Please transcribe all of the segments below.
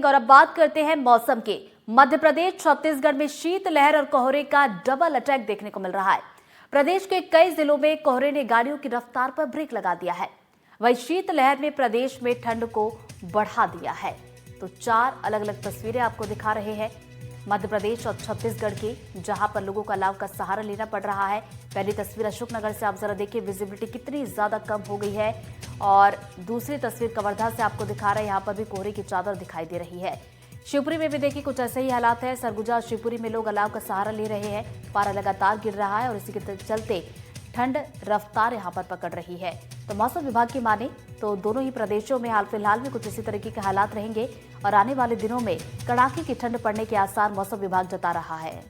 और अब बात करते हैं मौसम की। मध्य प्रदेश छत्तीसगढ़ में शीतलहर और कोहरे का डबल अटैक देखने को मिल रहा है। प्रदेश के कई जिलों में कोहरे ने गाड़ियों की रफ्तार पर ब्रेक लगा दिया है। वहीं शीतलहर ने प्रदेश में ठंड को बढ़ा दिया है। तो 4 अलग अलग तस्वीरें आपको दिखा रहे हैं मध्य प्रदेश और छत्तीसगढ़ की, जहां पर लोगों को अलाव का सहारा लेना पड़ रहा है। पहली तस्वीर अशोकनगर से आप जरा देखिए, विजिबिलिटी कितनी ज्यादा कम हो गई है। और दूसरी तस्वीर कवर्धा से आपको दिखा रहे हैं, यहाँ पर भी कोहरे की चादर दिखाई दे रही है। शिवपुरी में भी देखिए कुछ ऐसे ही हालात है। सरगुजा और शिवपुरी में लोग अलाव का सहारा ले रहे हैं। पारा लगातार गिर रहा है और इसी के चलते ठंड रफ्तार यहां पर पकड़ रही है। तो मौसम विभाग की माने तो दोनों ही प्रदेशों में हाल फिलहाल में कुछ इसी तरीके के हालात रहेंगे और आने वाले दिनों में कड़ाके की ठंड पड़ने के आसार मौसम विभाग जता रहा है।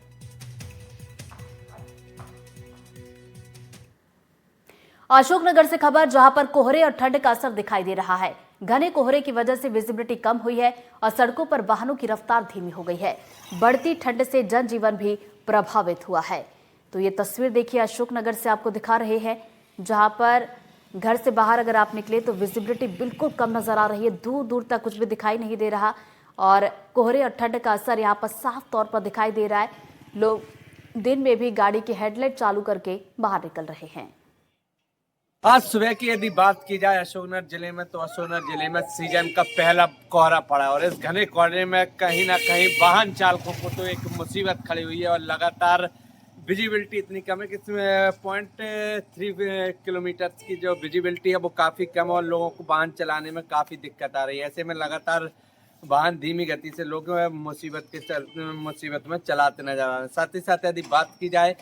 अशोकनगर से खबर, जहां पर कोहरे और ठंड का असर दिखाई दे रहा है। घने कोहरे की वजह से विजिबिलिटी कम हुई है और सड़कों पर वाहनों की रफ्तार धीमी हो गई है। बढ़ती ठंड से जनजीवन भी प्रभावित हुआ है। तो ये तस्वीर देखिए अशोकनगर से आपको दिखा रहे हैं, जहां पर घर से बाहर अगर आप निकले तो विजिबिलिटी बिल्कुल कम नजर आ रही है। दूर दूर तक कुछ भी दिखाई नहीं दे रहा और कोहरे और ठंड का असर यहाँ पर साफ तौर पर दिखाई दे रहा है। लोग दिन में भी गाड़ी की हेडलाइट चालू करके बाहर निकल रहे हैं। आज सुबह की यदि बात की जाए अशोकनगर जिले में, तो अशोकनगर जिले में सीजन का पहला कोहरा पड़ा और इस घने कोहरे में कहीं ना कहीं वाहन चालकों को तो एक मुसीबत खड़ी हुई है और लगातार विजिबिलिटी इतनी कम है कि 0.3 किलोमीटर की जो विजिबिलिटी है वो काफ़ी कम है और लोगों को वाहन चलाने में काफ़ी दिक्कत आ रही है। ऐसे में लगातार वाहन धीमी गति से लोग मुसीबत में चलाते नजर आ रहे हैं। साथ ही साथ यदि बात की जाए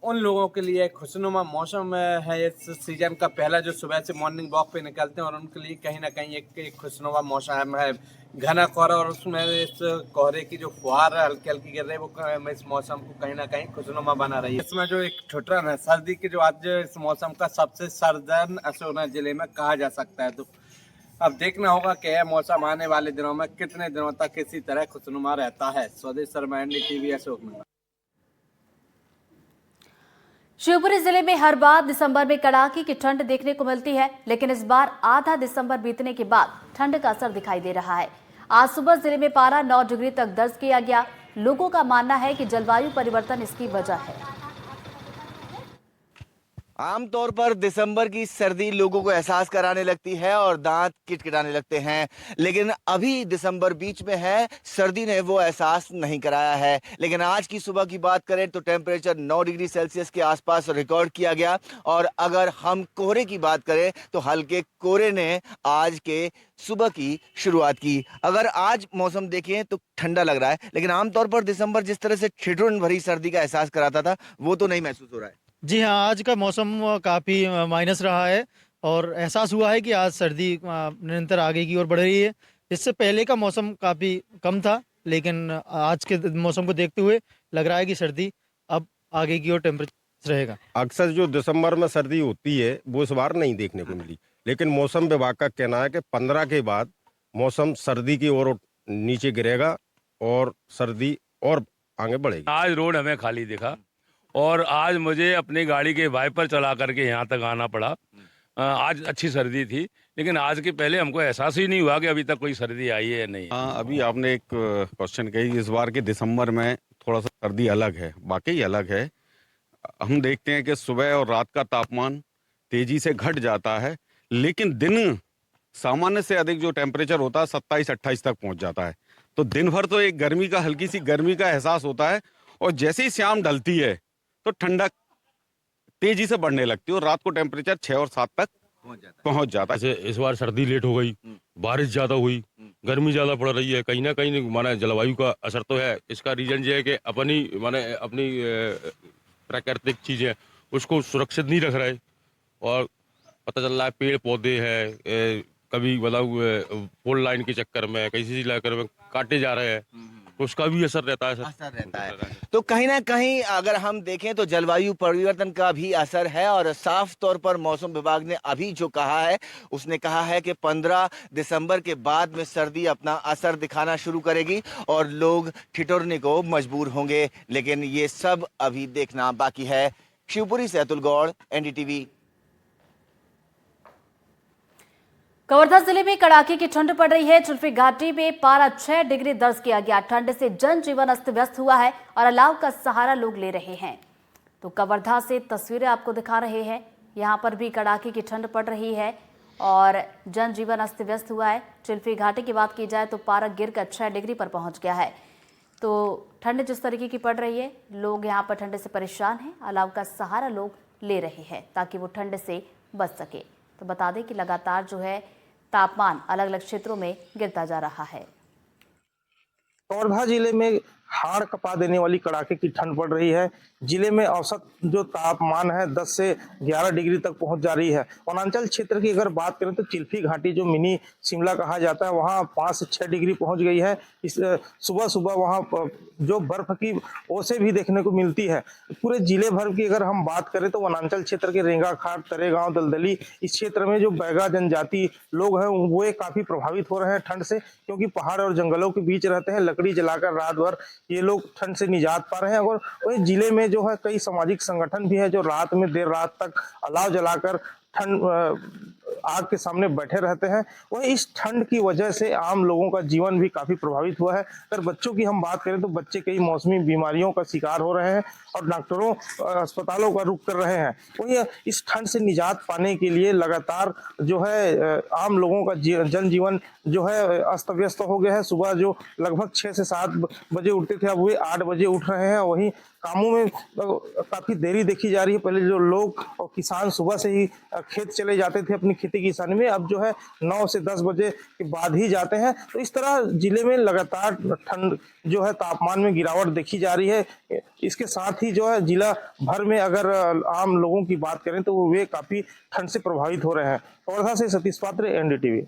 उन लोगों के लिए खुशनुमा मौसम है इस सीजन का पहला, जो सुबह से मॉर्निंग वॉक पे निकलते हैं और उनके लिए कहीं ना कहीं एक खुशनुमा मौसम है। घना कोहरा और उसमें इस कोहरे की जो फुहार हल्की हल्की गिर रही है वो इस मौसम को कहीं ना कहीं खुशनुमा बना रही है। इसमें जो एक ठुठरन है सर्दी की, जो आज इस मौसम का सबसे सर्दन अशोकनगर जिले में कहा जा सकता है। तो अब देखना होगा कि यह मौसम आने वाले दिनों में कितने दिनों तक इसी तरह खुशनुमा रहता है। स्वदेश शर्मा, NDTV, अशोकनगर। शिवपुरी जिले में हर बार दिसंबर में कड़ाके की ठंड देखने को मिलती है, लेकिन इस बार आधा दिसंबर बीतने के बाद ठंड का असर दिखाई दे रहा है। आज सुबह जिले में पारा 9 डिग्री तक दर्ज किया गया। लोगों का मानना है कि जलवायु परिवर्तन इसकी वजह है। आमतौर पर दिसंबर की सर्दी लोगों को एहसास कराने लगती है और दांत किटकिटाने लगते हैं, लेकिन अभी दिसंबर बीच में है, सर्दी ने वो एहसास नहीं कराया है। लेकिन आज की सुबह की बात करें तो टेम्परेचर 9 डिग्री सेल्सियस के आसपास रिकॉर्ड किया गया। और अगर हम कोहरे की बात करें तो हल्के कोहरे ने आज के सुबह की शुरुआत की। अगर आज मौसम देखें तो ठंडा लग रहा है, लेकिन आमतौर पर दिसंबर जिस तरह से ठिठुरन भरी सर्दी का एहसास कराता था वो तो नहीं महसूस हो रहा है। जी हाँ, आज का मौसम काफ़ी माइनस रहा है और एहसास हुआ है कि आज सर्दी निरंतर आगे की ओर बढ़ रही है। इससे पहले का मौसम काफ़ी कम था, लेकिन आज के मौसम को देखते हुए लग रहा है कि सर्दी अब आगे की ओर टेम्परेचर रहेगा। अक्सर जो दिसंबर में सर्दी होती है वो इस बार नहीं देखने को मिली, लेकिन मौसम विभाग का कहना है कि 15 के बाद मौसम सर्दी की ओर नीचे गिरेगा और सर्दी और आगे बढ़ेगी। आज रोड हमें खाली दिखा और आज मुझे अपनी गाड़ी के वाइपर चला करके यहाँ तक आना पड़ा। आज अच्छी सर्दी थी, लेकिन आज के पहले हमको एहसास ही नहीं हुआ कि अभी तक कोई सर्दी आई है या नहीं। हाँ, अभी आपने एक क्वेश्चन कही, इस बार के दिसंबर में थोड़ा सा सर्दी अलग है, वाकई अलग है। हम देखते हैं कि सुबह और रात का तापमान तेजी से घट जाता है, लेकिन दिन सामान्य से अधिक जो टेम्परेचर होता है 27-28 तक पहुंच जाता है। तो दिन भर तो एक गर्मी का, हल्की सी गर्मी का एहसास होता है और जैसे ही शाम ढलती है तो ठंडक तेजी से बढ़ने लगती है और रात को टेम्परेचर 6 और 7 तक पहुंच जाता है। इस बार सर्दी लेट हो गई, बारिश ज्यादा हुई, गर्मी ज्यादा पड़ रही है। कहीं ना कहीं माने जलवायु का असर तो है। इसका रीजन ये है कि अपनी प्राकृतिक चीजें उसको सुरक्षित नहीं रख रहे और पता चल रहा है पेड़ पौधे हैं कभी फोर लाइन के चक्कर में, किसी चक्कर में काटे जा रहे हैं, उसका भी असर रहता है। तो कहीं ना कहीं अगर हम देखें तो जलवायु परिवर्तन का भी असर है और साफ तौर पर मौसम विभाग ने अभी जो कहा है, उसने कहा है कि 15 दिसंबर के बाद में सर्दी अपना असर दिखाना शुरू करेगी और लोग ठिठुरने को मजबूर होंगे, लेकिन ये सब अभी देखना बाकी है। शिवपुरी से अतुल गौड़, NDTV। कवर्धा जिले में कड़ाके की ठंड पड़ रही है। जुल्फी घाटी में पारा 6 डिग्री दर्ज किया गया। ठंड से जनजीवन अस्त व्यस्त हुआ है और अलाव का सहारा लोग ले रहे हैं। तो कवर्धा से तस्वीरें आपको दिखा रहे हैं। यहां पर भी कड़ाके की ठंड पड़ रही है और जनजीवन अस्त व्यस्त हुआ है। जुल्फी घाटी की बात की जाए तो पारा गिरकर 6 डिग्री पर पहुंच गया है। तो ठंड जिस तरीके की पड़ रही है, लोग यहाँ पर ठंड से परेशान हैं। अलाव का सहारा लोग ले रहे हैं ताकि वो ठंड से बच सके। तो बता दें कि लगातार जो है तापमान अलग अलग क्षेत्रों में गिरता जा रहा है। कवर्धा जिले में हाड़ कपा देने वाली कड़ाके की ठंड पड़ रही है। जिले में औसत जो तापमान है 10 से 11 डिग्री तक पहुंच जा रही है। वनांचल क्षेत्र की अगर बात करें तो चिल्फी घाटी जो मिनी शिमला कहा जाता है, वहां 5 से 6 डिग्री पहुंच गई है। इस सुबह सुबह वहां जो बर्फ की ओसे भी देखने को मिलती है। पूरे जिले भर की अगर हम बात करें तो वनांचल क्षेत्र के रेंगा खाट, तरेगांव, दलदली, इस क्षेत्र में जो बैगा जनजाति लोग हैं वो काफी प्रभावित हो रहे हैं ठंड से, क्योंकि पहाड़ और जंगलों के बीच रहते हैं। लकड़ी जलाकर रात भर ये लोग ठंड से निजात पा रहे हैं। और वही जिले में जो है कई सामाजिक संगठन भी है जो रात में देर रात तक अलाव जलाकर ठंड आग के सामने बैठे रहते हैं। वही इस ठंड की वजह से आम लोगों का जीवन भी काफी प्रभावित हुआ है। अगर बच्चों की हम बात करें तो बच्चे कई मौसमी बीमारियों का शिकार हो रहे हैं और डॉक्टरों अस्पतालों का रुख कर रहे हैं। वही इस ठंड से निजात पाने के लिए लगातार जो है आम लोगों का जनजीवन जो है अस्त व्यस्त हो गया है। सुबह जो लगभग 6 से 7 बजे उठते थे, अब वे 8 बजे उठ रहे हैं। वहीं कामों में काफी देरी देखी जा रही है। पहले जो लोग और किसान सुबह से ही खेत चले जाते थे अपनी खेती किसानी में, अब जो है 9 से 10 बजे के बाद ही जाते हैं। तो इस तरह जिले में लगातार ठंड जो है तापमान में गिरावट देखी जा रही है। इसके साथ ही जो है जिला भर में अगर आम लोगों की बात करें तो वे काफी ठंड से प्रभावित हो रहे हैं। कवर्धा से सतीश पात्र, एनडीटीवी।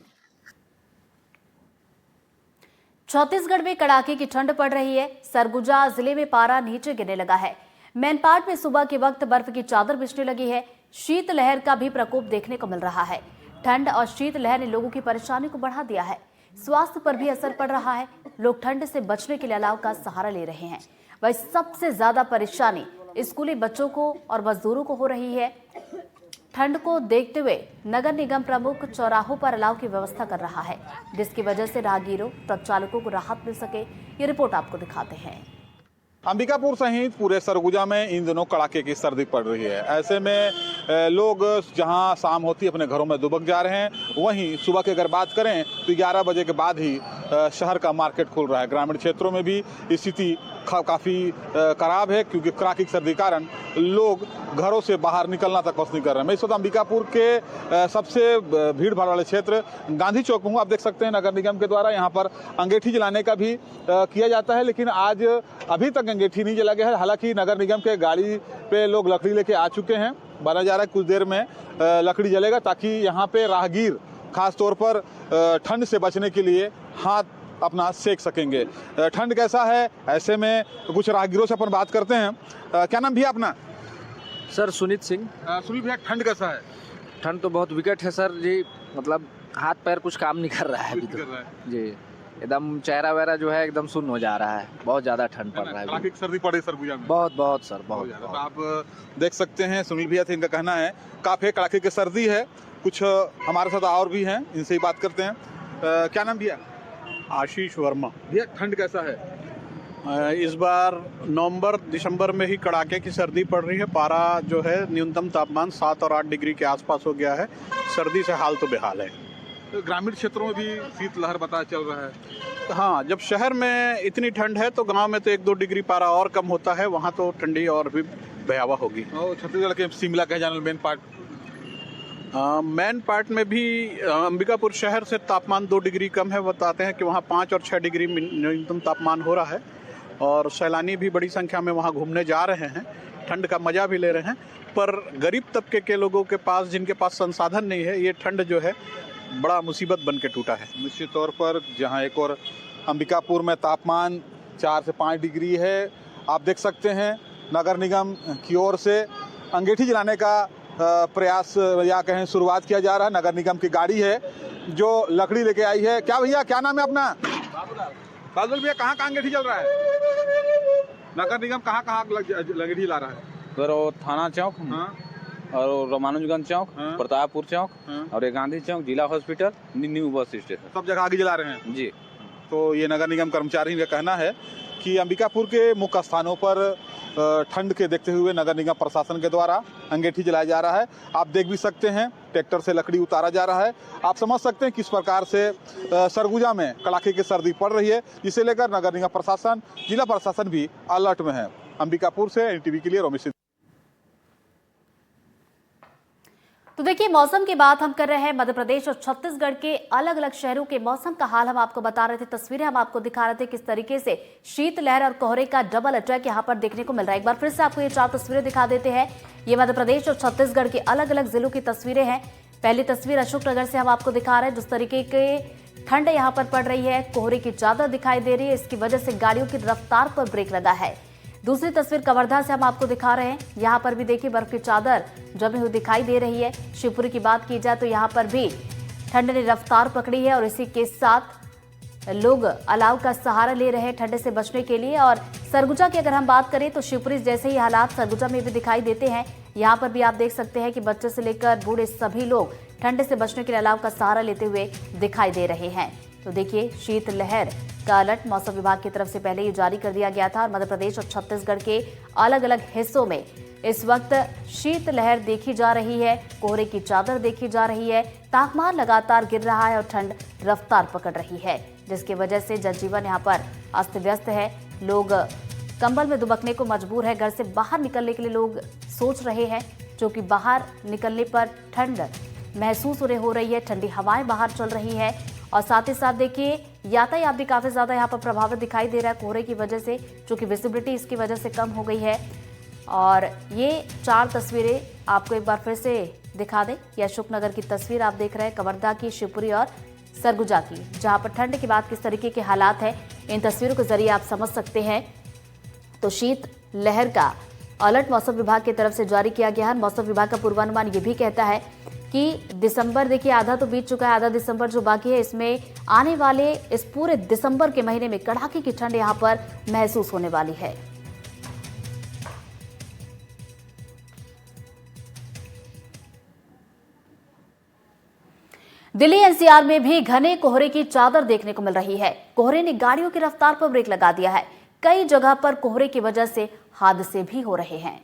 छत्तीसगढ़ में कड़ाके की ठंड पड़ रही है। सरगुजा जिले में पारा नीचे गिरने लगा है। मैनपाट में सुबह के वक्त बर्फ की चादर बिछने लगी है। शीतलहर का भी प्रकोप देखने को मिल रहा है। ठंड और शीतलहर ने लोगों की परेशानी को बढ़ा दिया है। स्वास्थ्य पर भी असर पड़ रहा है। लोग ठंड से बचने के लिए अलाव का सहारा ले रहे हैं। वही सबसे ज्यादा परेशानी स्कूली बच्चों को और मजदूरों को हो रही है। ठंड को देखते हुए नगर निगम प्रमुख चौराहों पर अलाव की व्यवस्था कर रहा है, जिसकी वजह से राहगीरों, ट्रक चालकों को राहत मिल सके। ये रिपोर्ट आपको दिखाते हैं। अंबिकापुर सहित पूरे सरगुजा में इन दिनों कड़ाके की सर्दी पड़ रही है। ऐसे में लोग जहां शाम होती है अपने घरों में दुबक जा रहे हैं। वहीं सुबह की अगर बात करें तो 11 बजे के बाद ही शहर का मार्केट खुल रहा है। ग्रामीण क्षेत्रों में भी स्थिति काफ़ी खराब है, क्योंकि कड़ाके की सर्दी के कारण लोग घरों से बाहर निकलना तक पसंद नहीं कर रहे हैं। मैं इस वक्त अंबिकापुर के सबसे भीड़ भाड़ वाले क्षेत्र गांधी चौक में हूँ। आप देख सकते हैं नगर निगम के द्वारा यहाँ पर अंगीठी जलाने का भी किया जाता है, लेकिन आज अभी तक अंगीठी नहीं जला गया है। हालांकि नगर निगम के गाड़ी पे लोग लकड़ी लेके आ चुके हैं। माना जा रहा है कुछ देर में लकड़ी जलेगा, ताकि यहाँ पे राहगीर खास तौर पर ठंड से बचने के लिए हाथ अपना सेक सकेंगे। ठंड कैसा है, ऐसे में कुछ राहगीरों से अपन बात करते हैं। क्या नाम भैया अपना? सर सुनीत सिंह। सुनील भैया, ठंड कैसा है? ठंड तो बहुत विकट है सर जी, मतलब हाथ पैर कुछ काम नहीं कर रहा है अभी तो जी। एकदम चेहरा वेहरा जो है एकदम सुन्न हो जा रहा है। बहुत ज्यादा ठंड पड़ रहा है। कड़ाके की सर्दी पड़ी सरगुजा में? बहुत सर बहुत। आप देख सकते हैं सुनील भैया थे, इनका कहना है काफी कड़ाके की सर्दी है। कुछ हमारे साथ और भी हैं, इनसे ही बात करते हैं। क्या नाम भैया? आशीष वर्मा। भैया, ठंड कैसा है? इस बार नवंबर दिसंबर में ही कड़ाके की सर्दी पड़ रही है। पारा जो है न्यूनतम तापमान 7 और 8 डिग्री के आसपास हो गया है। सर्दी से हाल तो बेहाल है। तो ग्रामीण क्षेत्रों में भी शीतलहर पता चल रहा है। हाँ, जब शहर में इतनी ठंड है तो गांव में तो 1-2 डिग्री पारा और कम होता है। वहाँ तो ठंडी और भी भयावह होगी। और छत्तीसगढ़ के शिमला कहे जाने मेन पार्ट, मेन पार्ट में भी अंबिकापुर शहर से तापमान 2 डिग्री कम है। बताते हैं कि वहाँ 5 और 6 डिग्री न्यूनतम तापमान हो रहा है और सैलानी भी बड़ी संख्या में वहाँ घूमने जा रहे हैं, ठंड का मजा भी ले रहे हैं। पर गरीब तबके के लोगों के पास, जिनके पास संसाधन नहीं है, ये ठंड जो है बड़ा मुसीबत बन के टूटा है। निश्चित तौर पर जहाँ एक और अंबिकापुर में तापमान 4 से 5 डिग्री है। आप देख सकते हैं नगर निगम की ओर से अंगीठी जलाने का प्रयास या कहें शुरुआत किया जा रहा है। नगर निगम की गाड़ी है जो लकड़ी लेके आई है। क्या भैया, क्या नाम है अपना? बादल भैया, कहाँ अंगीठी जल रहा है? नगर निगम कहाँ अंगीठी ला रहा है? सर वो थाना चौक। हाँ, और रामानुजगंज चौक, हाँ। प्रतापपुर चौक हाँ। और ये गांधी चौक, जिला हॉस्पिटल, न्यू बस स्टेशन, सब जगह आगे जला रहे हैं जी। तो ये नगर निगम कर्मचारी का कहना है कि अंबिकापुर के मुख्य स्थानों पर ठंड के देखते हुए नगर निगम प्रशासन के द्वारा अंगीठी जलाया जा रहा है। आप देख भी सकते हैं ट्रैक्टर से लकड़ी उतारा जा रहा है। आप समझ सकते हैं किस प्रकार से सरगुजा में कड़ाके की सर्दी पड़ रही है, जिसे लेकर नगर निगम प्रशासन, जिला प्रशासन भी अलर्ट में है। अंबिकापुर से एनटीवी के लिए रोमित। तो देखिए, मौसम की बात हम कर रहे हैं। मध्य प्रदेश और छत्तीसगढ़ के अलग अलग शहरों के मौसम का हाल हम आपको बता रहे थे, तस्वीरें हम आपको दिखा रहे थे किस तरीके से शीतलहर और कोहरे का डबल अटैक यहां पर देखने को मिल रहा है। एक बार फिर से आपको ये 4 तस्वीरें दिखा देते हैं। ये मध्य प्रदेश और छत्तीसगढ़ के अलग अलग जिलों की तस्वीरें हैं। पहली तस्वीर अशोकनगर से हम आपको दिखा रहे हैं, जिस तरीके के ठंड यहाँ पर पड़ रही है, कोहरे की चादर दिखाई दे रही है, इसकी वजह से गाड़ियों की रफ्तार पर ब्रेक लगा है। दूसरी तस्वीर कवर्धा से हम आपको दिखा रहे हैं। यहाँ पर भी देखिए बर्फ की चादर जमी हुई दिखाई दे रही है। शिवपुरी की बात की जाए तो यहाँ पर भी ठंड ने रफ्तार पकड़ी है और इसी के साथ लोग अलाव का सहारा ले रहे हैं ठंड से बचने के लिए। और सरगुजा की अगर हम बात करें तो शिवपुरी जैसे ही हालात सरगुजा में भी दिखाई देते हैं। यहाँ पर भी आप देख सकते हैं कि बच्चे से लेकर बूढ़े सभी लोग ठंड से बचने के लिए अलाव का सहारा लेते हुए दिखाई दे रहे हैं। तो देखिए, शीतलहर का अलर्ट मौसम विभाग की तरफ से पहले ही जारी कर दिया गया था और मध्य प्रदेश और छत्तीसगढ़ के अलग अलग हिस्सों में इस वक्त शीतलहर देखी जा रही है, कोहरे की चादर देखी जा रही है, तापमान लगातार गिर रहा है और ठंड रफ्तार पकड़ रही है, जिसकी वजह से जनजीवन यहाँ पर अस्त व्यस्त है। लोग कंबल में दुबकने को मजबूर है। घर से बाहर निकलने के लिए लोग सोच रहे हैं, जो कि बाहर निकलने पर ठंड महसूस उन्हें हो रही है, ठंडी हवाएं बाहर चल रही है। और साथ ही साथ देखिए, यातायात भी काफी ज्यादा यहाँ पर प्रभावित दिखाई दे रहा है कोहरे की वजह से, जो कि विजिबिलिटी इसकी वजह से कम हो गई है। और ये 4 तस्वीरें आपको एक बार फिर से दिखा दें। ये अशोकनगर की तस्वीर आप देख रहे हैं, कवर्धा की, शिवपुरी और सरगुजा की, जहां पर ठंड के बाद किस तरीके के हालात हैं, इन तस्वीरों के जरिए आप समझ सकते हैं। तो शीत लहर का अलर्ट मौसम विभाग की तरफ से जारी किया गया है। मौसम विभाग का पूर्वानुमान ये भी कहता है कि दिसंबर, देखिए आधा तो बीत चुका है, आधा दिसंबर जो बाकी है, इसमें आने वाले इस पूरे दिसंबर के महीने में कड़ाके की ठंड यहां पर महसूस होने वाली है। दिल्ली एनसीआर में भी घने कोहरे की चादर देखने को मिल रही है। कोहरे ने गाड़ियों की रफ्तार पर ब्रेक लगा दिया है। कई जगह पर कोहरे की वजह से हादसे भी हो रहे हैं।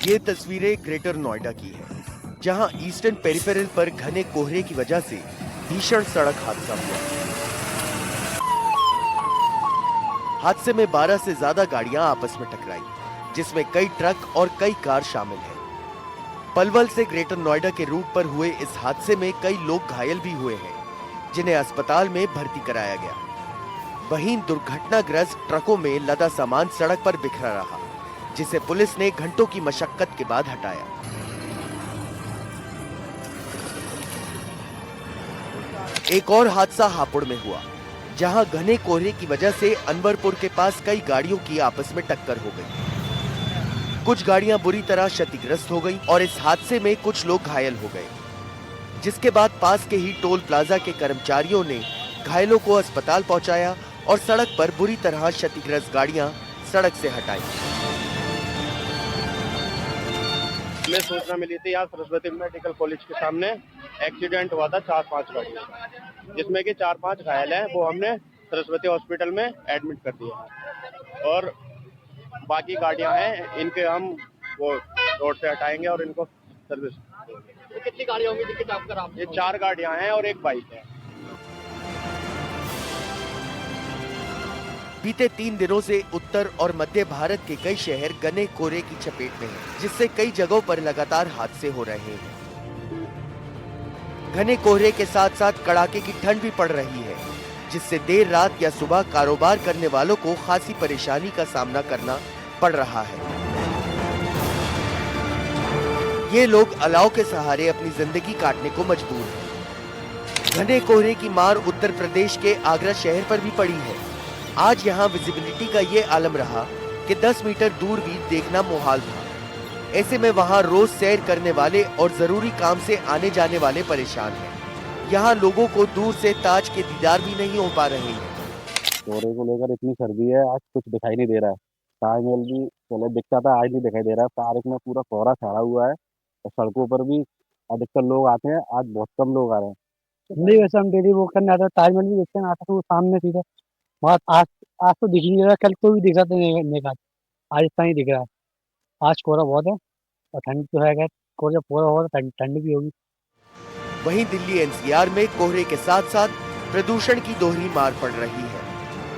ये तस्वीरें ग्रेटर नोएडा की है, जहां ईस्टर्न पेरिफेरल पर घने कोहरे की वजह से भीषण सड़क हादसा हुआ। हादसे में 12 से ज्यादा गाड़ियां आपस में टकराई, जिसमें कई ट्रक और कई कार शामिल हैं। पलवल से ग्रेटर नोएडा के रूट पर हुए इस हादसे में कई लोग घायल भी हुए हैं, जिन्हें अस्पताल में भर्ती कराया गया। वहीं दुर्घटनाग्रस्त ट्रकों में लदा सामान सड़क पर बिखरा रहा, जिसे पुलिस ने घंटों की मशक्कत के बाद हटाया। एक और हादसा हापुड़ में हुआ, जहां घने कोहरे की वजह से अनवरपुर के पास कई गाड़ियों की आपस में टक्कर हो गई। कुछ गाड़ियां बुरी तरह क्षतिग्रस्त हो गईं और इस हादसे में कुछ लोग घायल हो गए, जिसके बाद पास के ही टोल प्लाजा के कर्मचारियों ने घायलों को अस्पताल पहुंचाया और सड़क पर बुरी तरह क्षतिग्रस्त गाड़ियां सड़क से हटाई। हमें सूचना मिली थी यहाँ सरस्वती मेडिकल कॉलेज के सामने एक्सीडेंट हुआ था 4-5 गाड़ियों, जिसमें कि 4-5 घायल हैं, वो हमने सरस्वती हॉस्पिटल में एडमिट कर दिया और बाकी गाड़ियां हैं, इनके हम वो रोड से हटाएंगे और इनको सर्विस। तो कितनी गाड़ियां होंगी जिनकी टक्कर आपने? ये 4 गाड़ियां हैं और एक बाइक है। बीते 3 दिनों से उत्तर और मध्य भारत के कई शहर घने कोहरे की चपेट में हैं, जिससे कई जगहों पर लगातार हादसे हो रहे हैं। घने कोहरे के साथ साथ कड़ाके की ठंड भी पड़ रही है, जिससे देर रात या सुबह कारोबार करने वालों को खासी परेशानी का सामना करना पड़ रहा है। ये लोग अलाव के सहारे अपनी जिंदगी काटने को मजबूर हैं। घने कोहरे की मार उत्तर प्रदेश के आगरा शहर पर भी पड़ी है। आज यहाँ विजिबिलिटी का ये आलम रहा कि 10 मीटर दूर भी देखना मुहाल था। ऐसे में वहाँ रोज सैर करने वाले और जरूरी काम से आने जाने वाले परेशान हैं। यहाँ लोगों को दूर से ताज के दीदार भी नहीं हो पा रहे हैं। कोहरे को लेकर इतनी सर्दी है, आज कुछ दिखाई नहीं दे रहा है। ताजमहल भी पहले दिखता था, आज नहीं दिखाई दे रहा है। पार्क में पूरा कोहरा छाया हुआ है और सड़कों पर भी अधिकतर लोग आते हैं, आज बहुत कम लोग आ रहे हैं। नहीं, वैसे हम डेली वॉक करने आते हैं, ताजमहल भी देखते हैं, आता तो सामने सीधा। बहुत आज तो दिख नहीं रहा, कल तो भी दिख रहा था, आज इतना ही दिख रहा है। आज कोहरा बहुत है और ठंड तो है, कोहरा पूरा होगा तो ठंड भी होगी। वहीं दिल्ली एनसीआर में कोहरे के साथ साथ प्रदूषण की दोहरी मार पड़ रही है।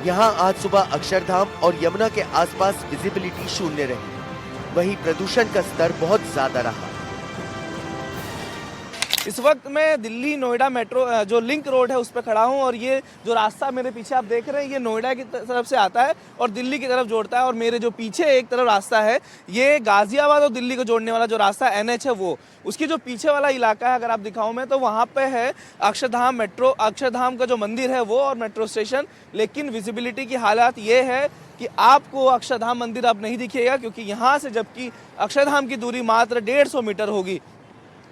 यहाँ आज सुबह अक्षरधाम और यमुना के आसपास विजिबिलिटी शून्य रही। वहीं प्रदूषण का स्तर बहुत ज्यादा रहा। इस वक्त मैं दिल्ली नोएडा मेट्रो जो लिंक रोड है उस पर खड़ा हूँ और ये जो रास्ता मेरे पीछे आप देख रहे हैं ये नोएडा की तरफ से आता है और दिल्ली की तरफ जोड़ता है। और मेरे जो पीछे एक तरफ रास्ता है ये गाजियाबाद और दिल्ली को जोड़ने वाला जो रास्ता NH है वो उसकी जो पीछे वाला इलाका है अगर आप दिखाऊं मैं तो वहाँ पे है अक्षरधाम का जो मंदिर है वो और मेट्रो स्टेशन। लेकिन विजिबिलिटी की हालात ये है कि आपको अक्षरधाम मंदिर अब नहीं दिखेगा क्योंकि यहाँ से जबकि अक्षरधाम की दूरी मात्र 150 मीटर होगी।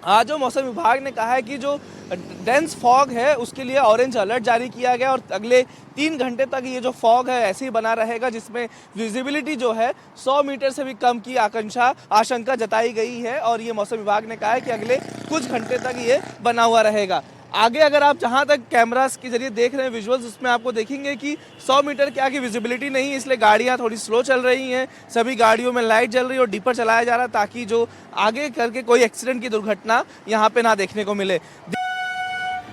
आज जो मौसम विभाग ने कहा है कि जो डेंस फॉग है उसके लिए ऑरेंज अलर्ट जारी किया गया और अगले 3 घंटे तक ये जो फॉग है ऐसे ही बना रहेगा जिसमें विजिबिलिटी जो है 100 मीटर से भी कम की आशंका जताई गई है। और ये मौसम विभाग ने कहा है कि अगले कुछ घंटे तक ये बना हुआ रहेगा। आगे अगर आप जहां तक कैमरास के जरिए देख रहे हैं विजुअल्स उसमें आपको देखेंगे कि 100 मीटर के आगे विजिबिलिटी नहीं है, इसलिए गाड़ियां थोड़ी स्लो चल रही हैं। सभी गाड़ियों में लाइट जल रही है और डीपर चलाया जा रहा है ताकि जो आगे करके कोई एक्सीडेंट की दुर्घटना यहां पे ना देखने को मिले।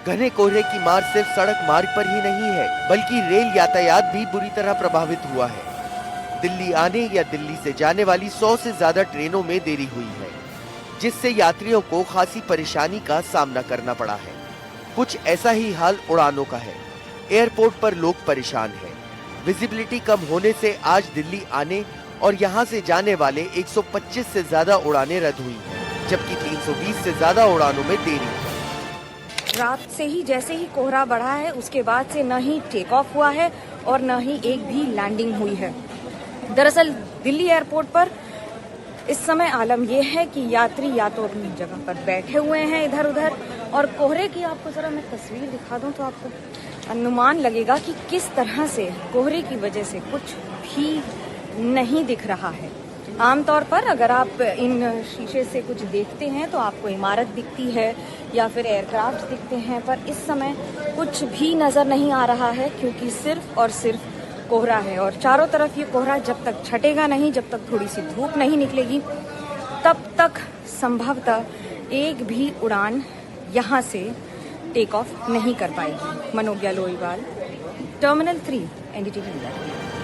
घने कोहरे की मार सिर्फ सड़क मार्ग पर ही नहीं है बल्कि रेल यातायात भी बुरी तरह प्रभावित हुआ है। दिल्ली आने या दिल्ली से जाने वाली 100 से ज्यादा ट्रेनों में देरी हुई है जिससे यात्रियों को खासी परेशानी का सामना करना पड़ा है। कुछ ऐसा ही हाल उड़ानों का है। एयरपोर्ट पर लोग परेशान हैं। विजिबिलिटी कम होने से आज दिल्ली आने और यहां से जाने वाले 125 से ज्यादा उड़ानें रद्द हुई हैं, जबकि 320 से ज्यादा उड़ानों में देरी है। रात से ही जैसे ही कोहरा बढ़ा है उसके बाद से न ही टेक ऑफ हुआ है और न ही एक भी लैंडिंग हुई है। दरअसल दिल्ली एयरपोर्ट पर इस समय आलम यह है कि यात्री या तो अपनी जगह पर बैठे हुए हैं इधर उधर और कोहरे की आपको जरा मैं तस्वीर दिखा दूं तो आपको अनुमान लगेगा कि किस तरह से कोहरे की वजह से कुछ भी नहीं दिख रहा है। आमतौर पर अगर आप इन शीशे से कुछ देखते हैं तो आपको इमारत दिखती है या फिर एयरक्राफ्ट दिखते हैं, पर इस समय कुछ भी नजर नहीं आ रहा है क्योंकि सिर्फ और सिर्फ कोहरा है। और चारों तरफ ये कोहरा जब तक छटेगा नहीं, जब तक थोड़ी सी धूप नहीं निकलेगी, तब तक संभवतः एक भी उड़ान यहाँ से टेक ऑफ नहीं कर पाएगी। Manogya Loiwal, terminal 3, NDTV।